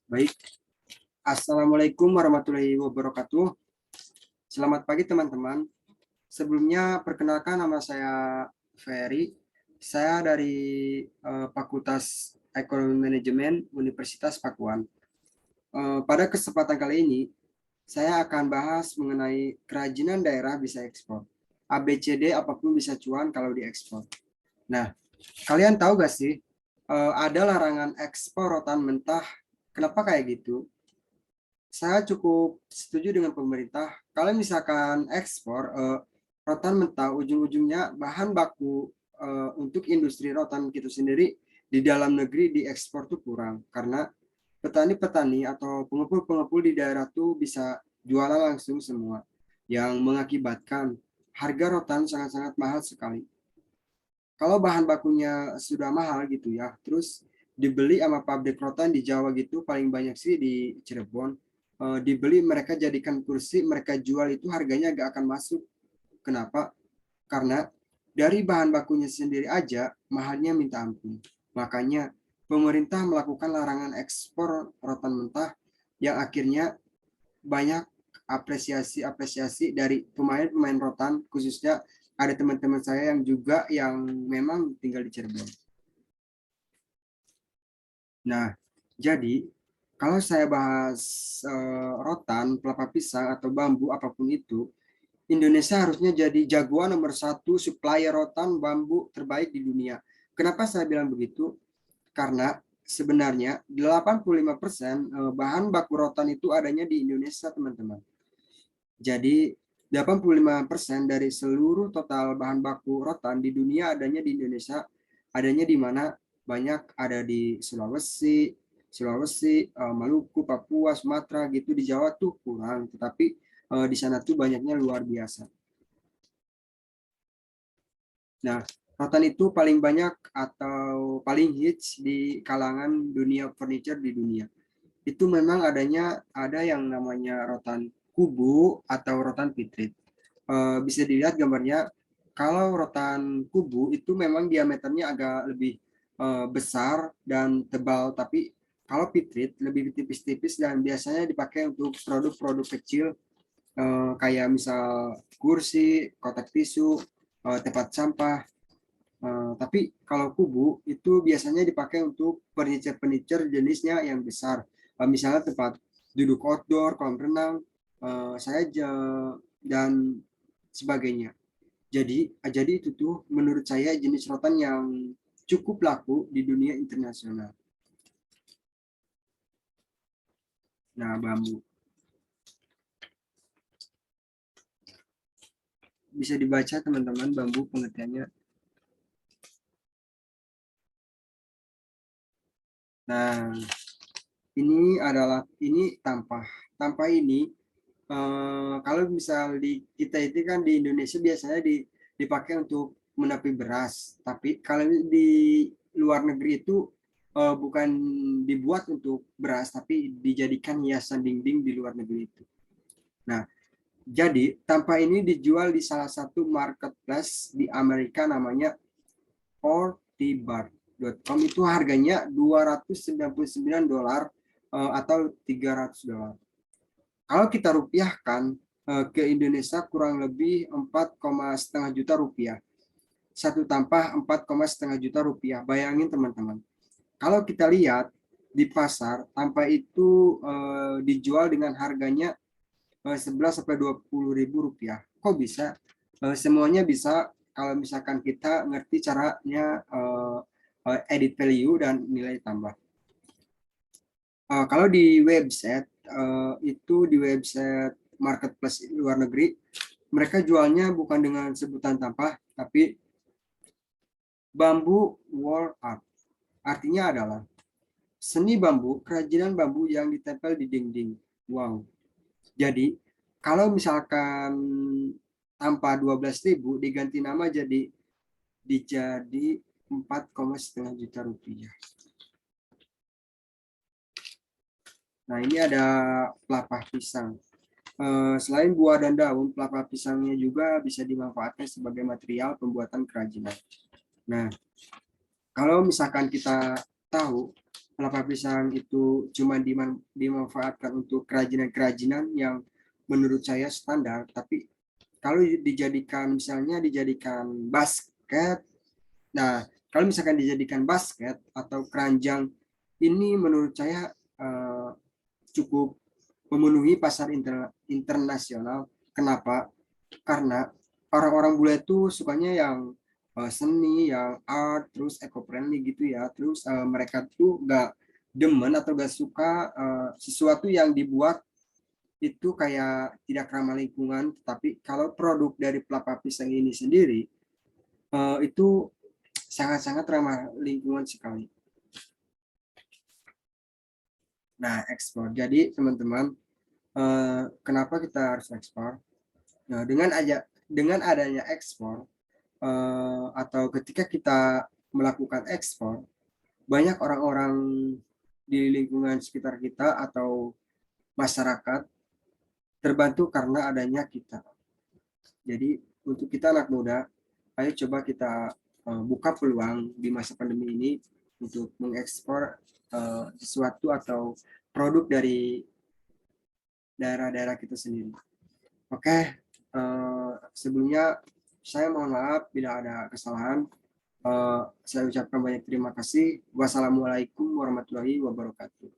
Baik, Assalamualaikum warahmatullahi wabarakatuh. Selamat pagi teman-teman. Sebelumnya perkenalkan nama saya Ferry. Saya dari Fakultas Ekonomi Manajemen Universitas Pakuan. Pada kesempatan kali ini, saya akan bahas mengenai kerajinan daerah bisa ekspor. ABCD apapun bisa cuan kalau diekspor. Nah, kalian tahu gak sih, ada larangan ekspor rotan mentah. Kenapa kayak gitu? Saya cukup setuju dengan pemerintah. Kalau misalkan ekspor rotan mentah, ujung-ujungnya bahan baku untuk industri rotan itu sendiri di dalam negeri diekspor tuh kurang karena petani-petani atau pengepul-pengepul di daerah tuh bisa jualan langsung semua, yang mengakibatkan harga rotan sangat-sangat mahal sekali. Kalau bahan bakunya sudah mahal gitu ya, terus dibeli sama pabrik rotan di Jawa gitu, paling banyak sih di Cirebon, dibeli mereka jadikan kursi, mereka jual itu harganya gak akan masuk. Kenapa? Karena dari bahan bakunya sendiri aja mahalnya minta ampun. Makanya pemerintah melakukan larangan ekspor rotan mentah yang akhirnya banyak apresiasi dari pemain-pemain rotan, khususnya ada teman-teman saya yang juga yang memang tinggal di Cirebon. Nah, jadi kalau saya bahas rotan, kelapa pisang atau bambu apapun itu, Indonesia harusnya jadi jagoan nomor satu supplier rotan bambu terbaik di dunia. Kenapa saya bilang begitu? Karena sebenarnya 85% bahan baku rotan itu adanya di Indonesia, teman-teman. Jadi 85% dari seluruh total bahan baku rotan di dunia adanya di Indonesia, adanya di mana banyak ada di Sulawesi, Maluku, Papua, Sumatera gitu. Di Jawa tuh kurang, tetapi di sana tuh banyaknya luar biasa. Nah, rotan itu paling banyak atau paling hits di kalangan dunia furniture di dunia. Itu memang ada yang namanya rotan kubu atau rotan pitrit. Bisa dilihat gambarnya, kalau rotan kubu itu memang diameternya agak lebih besar dan tebal, tapi kalau pitrit lebih tipis-tipis dan biasanya dipakai untuk produk-produk kecil, kayak misal kursi, kotak tisu, tempat sampah. Tapi kalau kubu itu biasanya dipakai untuk furniture-furniture jenisnya yang besar. Misalnya tempat duduk outdoor, kolam renang, dan sebagainya. Jadi itu tuh menurut saya jenis rotan yang cukup laku di dunia internasional. Nah, bambu bisa dibaca teman-teman, bambu pengertiannya. Nah, ini tampah. Tampah ini kalau misal di kita itu kan di Indonesia biasanya dipakai untuk menepi beras, tapi kalau di luar negeri itu bukan dibuat untuk beras, tapi dijadikan hiasan dinding di luar negeri itu. Nah, jadi tampah ini dijual di salah satu marketplace di Amerika namanya ortibart.com. Itu harganya $299 atau $300. Kalau kita rupiahkan ke Indonesia kurang lebih 4,5 juta rupiah. Satu tampah 4,5 juta rupiah. Bayangin teman-teman. Kalau kita lihat di pasar, tampah itu dijual dengan harganya 11 sampai 20 ribu rupiah. Kok bisa? Semuanya bisa kalau misalkan kita ngerti caranya edit value dan nilai tambah. Kalau di website itu di website marketplace luar negeri, mereka jualnya bukan dengan sebutan tampah, tapi bambu wall art. Artinya adalah seni bambu, kerajinan bambu yang ditempel di dinding. Wow. Jadi kalau misalkan tanpa 12.000 diganti nama jadi 4,5 juta rupiah. Nah, ini ada pelepah pisang. Selain buah dan daun, pelepah pisangnya juga bisa dimanfaatkan sebagai material pembuatan kerajinan. Nah, kalau misalkan kita tahu kelapa pisang itu cuma dimanfaatkan untuk kerajinan-kerajinan yang menurut saya standar, tapi kalau dijadikan misalnya dijadikan basket, nah kalau misalkan dijadikan basket atau keranjang, ini menurut saya cukup memenuhi pasar internasional. Kenapa? Karena orang-orang bule itu sukanya yang seni, yang art, terus eco-friendly gitu ya. Terus mereka tuh gak demen atau gak suka sesuatu yang dibuat itu kayak tidak ramah lingkungan. Tapi kalau produk dari pelapa pisang ini sendiri itu sangat-sangat ramah lingkungan sekali. Nah, ekspor. Jadi teman-teman, kenapa kita harus ekspor? Nah, dengan adanya ekspor atau ketika kita melakukan ekspor, banyak orang-orang di lingkungan sekitar kita atau masyarakat terbantu karena adanya kita. Jadi untuk kita anak muda, ayo coba kita buka peluang di masa pandemi ini untuk mengekspor sesuatu atau produk dari daerah-daerah kita sendiri. Oke, sebelumnya saya mohon maaf bila ada kesalahan. Saya ucapkan banyak terima kasih. Wassalamualaikum warahmatullahi wabarakatuh.